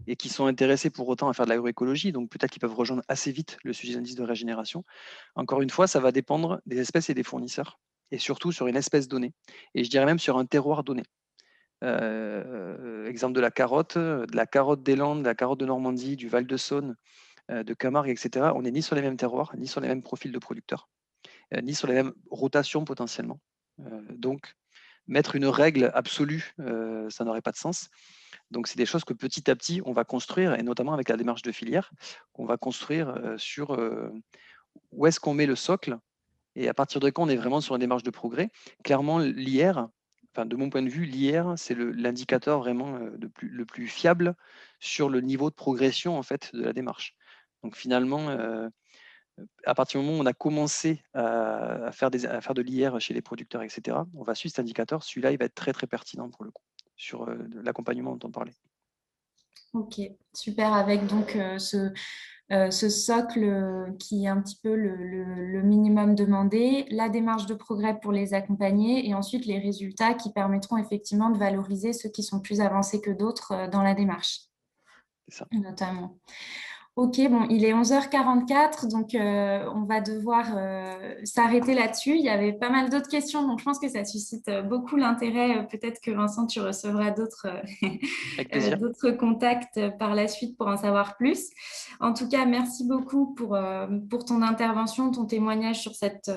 et qui sont intéressés pour autant à faire de l'agroécologie, donc peut-être qu'ils peuvent rejoindre assez vite le sujet d'indice de régénération. Encore une fois, ça va dépendre des espèces et des fournisseurs, et surtout sur une espèce donnée, et je dirais même sur un terroir donné. Exemple de la carotte des Landes, de la carotte de Normandie, du Val-de-Saône, de Camargue, etc. On n'est ni sur les mêmes terroirs, ni sur les mêmes profils de producteurs, ni sur les mêmes rotations potentiellement. Donc, mettre une règle absolue, ça n'aurait pas de sens. Donc, c'est des choses que petit à petit, on va construire, et notamment avec la démarche de filière, qu'on va construire sur où est-ce qu'on met le socle, et à partir de quand on est vraiment sur une démarche de progrès. Clairement, l'IR, enfin, de mon point de vue, l'IR, c'est l'indicateur vraiment le plus fiable sur le niveau de progression en fait, de la démarche. Donc finalement, à partir du moment où on a commencé à faire de l'IR chez les producteurs, etc., on va suivre cet indicateur. Celui-là, il va être très, très pertinent pour le coup, sur l'accompagnement dont on parlait. Ok, super. Avec donc ce socle qui est un petit peu le minimum demandé, la démarche de progrès pour les accompagner et ensuite les résultats qui permettront effectivement de valoriser ceux qui sont plus avancés que d'autres dans la démarche, C'est ça. notamment. Ok, bon, il est 11h44, donc on va devoir s'arrêter là-dessus. Il y avait pas mal d'autres questions, donc je pense que ça suscite beaucoup l'intérêt. Peut-être que Vincent, tu recevras d'autres Avec plaisir. d'autres contacts par la suite pour en savoir plus. En tout cas, merci beaucoup pour ton intervention, ton témoignage sur cette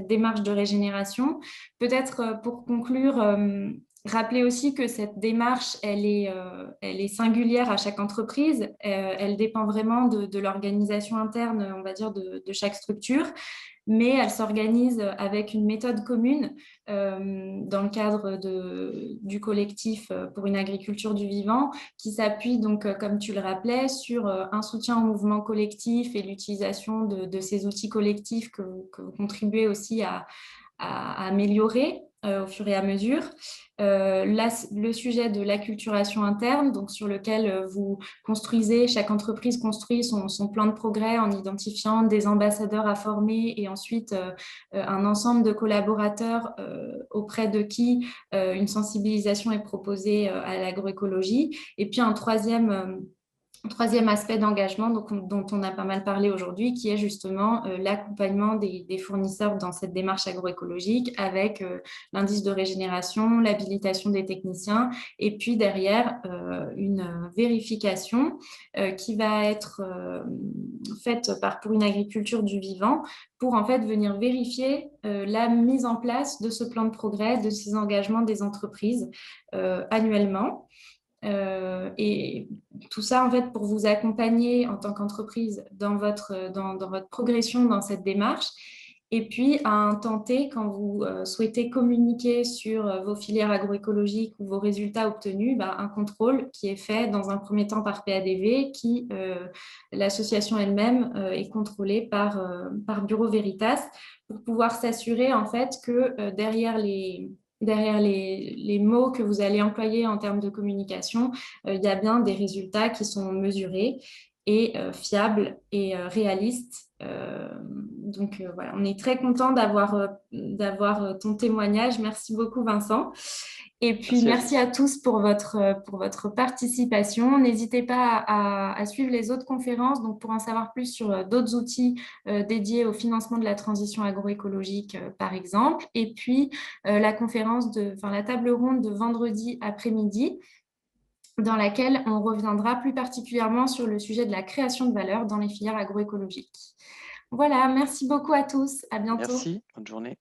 démarche de régénération. Peut-être pour conclure, rappeler aussi que cette démarche, elle est singulière à chaque entreprise. Elle dépend vraiment de l'organisation interne, on va dire, de chaque structure, mais elle s'organise avec une méthode commune dans le cadre du collectif pour une agriculture du vivant, qui s'appuie donc, comme tu le rappelais, sur un soutien au mouvement collectif et l'utilisation de ces outils collectifs que vous contribuez aussi à améliorer au fur et à mesure. Là, le sujet de l'acculturation interne, donc sur lequel vous construisez, chaque entreprise construit son plan de progrès en identifiant des ambassadeurs à former et ensuite un ensemble de collaborateurs auprès de qui une sensibilisation est proposée à l'agroécologie. Et puis un troisième aspect d'engagement dont on a pas mal parlé aujourd'hui, qui est justement l'accompagnement des fournisseurs dans cette démarche agroécologique avec l'indice de régénération, l'habilitation des techniciens et puis derrière une vérification qui va être faite pour une agriculture du vivant pour en fait venir vérifier la mise en place de ce plan de progrès, de ces engagements des entreprises annuellement. Et tout ça, en fait, pour vous accompagner en tant qu'entreprise dans votre progression dans cette démarche. Et puis, à un temps T, quand vous souhaitez communiquer sur vos filières agroécologiques ou vos résultats obtenus, un contrôle qui est fait dans un premier temps par PADV, qui, l'association elle-même, est contrôlée par Bureau Veritas pour pouvoir s'assurer, en fait, que derrière les mots que vous allez employer en termes de communication, il y a bien des résultats qui sont mesurés et fiables et réalistes. Donc voilà, on est très content d'avoir ton témoignage. Merci beaucoup, Vincent. Et puis, Merci merci à tous pour votre participation. N'hésitez pas à suivre les autres conférences donc pour en savoir plus sur d'autres outils dédiés au financement de la transition agroécologique, par exemple. Et puis, la table ronde de vendredi après-midi, dans laquelle on reviendra plus particulièrement sur le sujet de la création de valeur dans les filières agroécologiques. Voilà, merci beaucoup à tous. À bientôt. Merci, bonne journée.